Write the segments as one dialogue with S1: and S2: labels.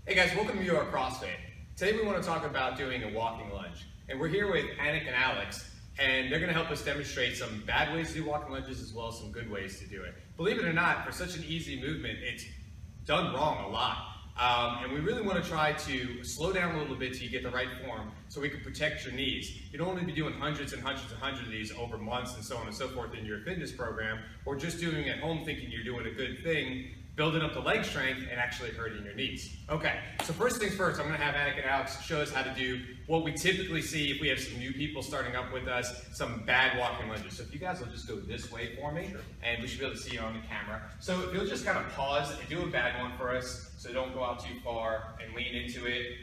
S1: Hey guys, welcome to our CrossFit. Today we want to talk about doing a walking lunge. And we're here with Anik and Alex, and they're going to help us demonstrate some bad ways to do walking lunges as well as some good ways to do it. Believe it or not, for such an easy movement, it's done wrong a lot. And we really want to try to slow down a little bit till you get the right form so we can protect your knees. You don't want to be doing hundreds and hundreds and hundreds of these over months and so on and so forth in your fitness program, or just doing it at home thinking you're doing a good thing, building up the leg strength and actually hurting your knees. Okay, so first things first, I'm going to have Anik and Alex show us how to do what we typically see if we have some new people starting up with us, some bad walking lunges. So if you guys will just go this way for me, and we should be able to see you on the camera. So if you'll just kind of pause and do a bad one for us, so don't go out too far and lean into it.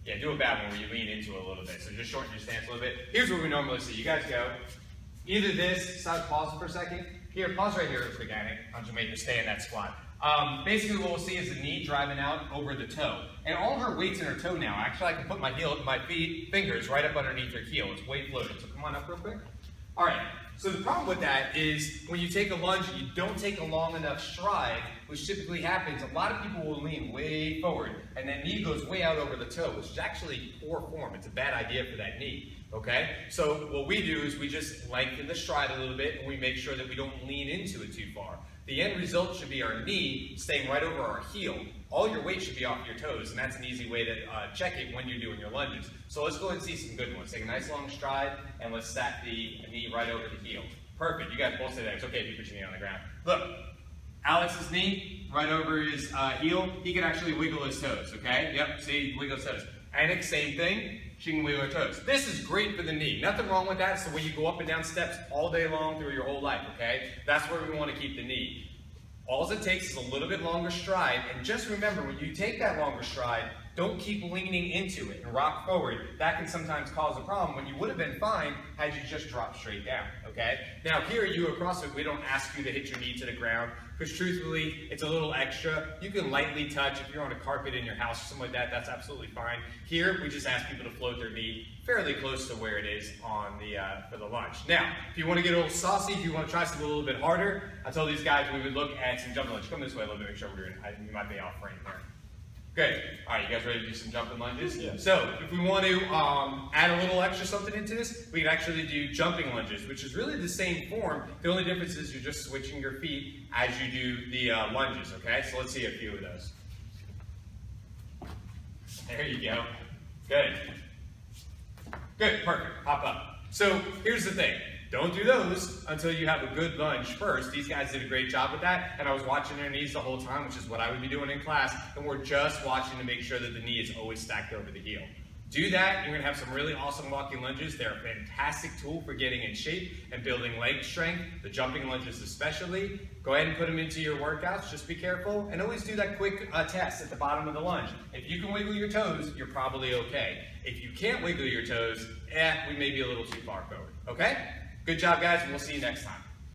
S1: Yeah, do a bad one where you lean into it a little bit. So just shorten your stance a little bit. Here's what we normally see. You guys go either this, pause for a second. Here, pause right here real quick, Anik. I'll just make you stay in that squat. Basically what we'll see is the knee driving out over the toe. And all her weight's in her toe now. Actually, I can put my fingers right up underneath her heel. It's weight floated. So come on up real quick. All right, so the problem with that is when you take a lunge, you don't take a long enough stride, which typically happens. A lot of people will lean way forward, and that knee goes way out over the toe, which is actually poor form. It's a bad idea for that knee, okay? So what we do is we just lengthen the stride a little bit, and we make sure that we don't lean into it too far. The end result should be our knee staying right over our heel. All your weight should be off your toes, and that's an easy way to check it when you're doing your lunges. So let's go ahead and see some good ones. Take a nice long stride, and let's stack the knee right over the heel. Perfect, you guys both say that. It's okay if you put your knee on the ground. Look, Alex's knee right over his heel, he can actually wiggle his toes, okay? Yep, see, wiggle his toes. Anik, same thing, she can wiggle her toes. This is great for the knee. Nothing wrong with that. It's the way you go up and down steps all day long through your whole life, okay? That's where we want to keep the knee. All it takes is a little bit longer stride, and just remember, when you take that longer stride, don't keep leaning into it and rock forward. That can sometimes cause a problem when you would have been fine had you just dropped straight down, okay? Now here at CrossFit, we don't ask you to hit your knee to the ground, because truthfully, it's a little extra. You can lightly touch if you're on a carpet in your house or something like that, that's absolutely fine. Here, we just ask people to float their knee fairly close to where it is on the for the lunge. Now, if you want to get a little saucy, if you want to try something a little bit harder, I told these guys we would look at some jumping lunges. Come this way a little bit, make sure we're doing it. You might be off frame here. Good. All right, you guys ready to do some jumping lunges? Yeah. So, if we want to add a little extra something into this, we can actually do jumping lunges, which is really the same form. The only difference is you're just switching your feet as you do the lunges, okay? So let's see a few of those. There you go. Good. Good, perfect. Hop up. So, here's the thing. Don't do those until you have a good lunge first. These guys did a great job with that, and I was watching their knees the whole time, which is what I would be doing in class, and we're just watching to make sure that the knee is always stacked over the heel. Do that, you're going to have some really awesome walking lunges. They're a fantastic tool for getting in shape and building leg strength, the jumping lunges especially. Go ahead and put them into your workouts, just be careful, and always do that quick test at the bottom of the lunge. If you can wiggle your toes, you're probably okay. If you can't wiggle your toes, we may be a little too far forward, okay? Good job, guys, and we'll see you next time.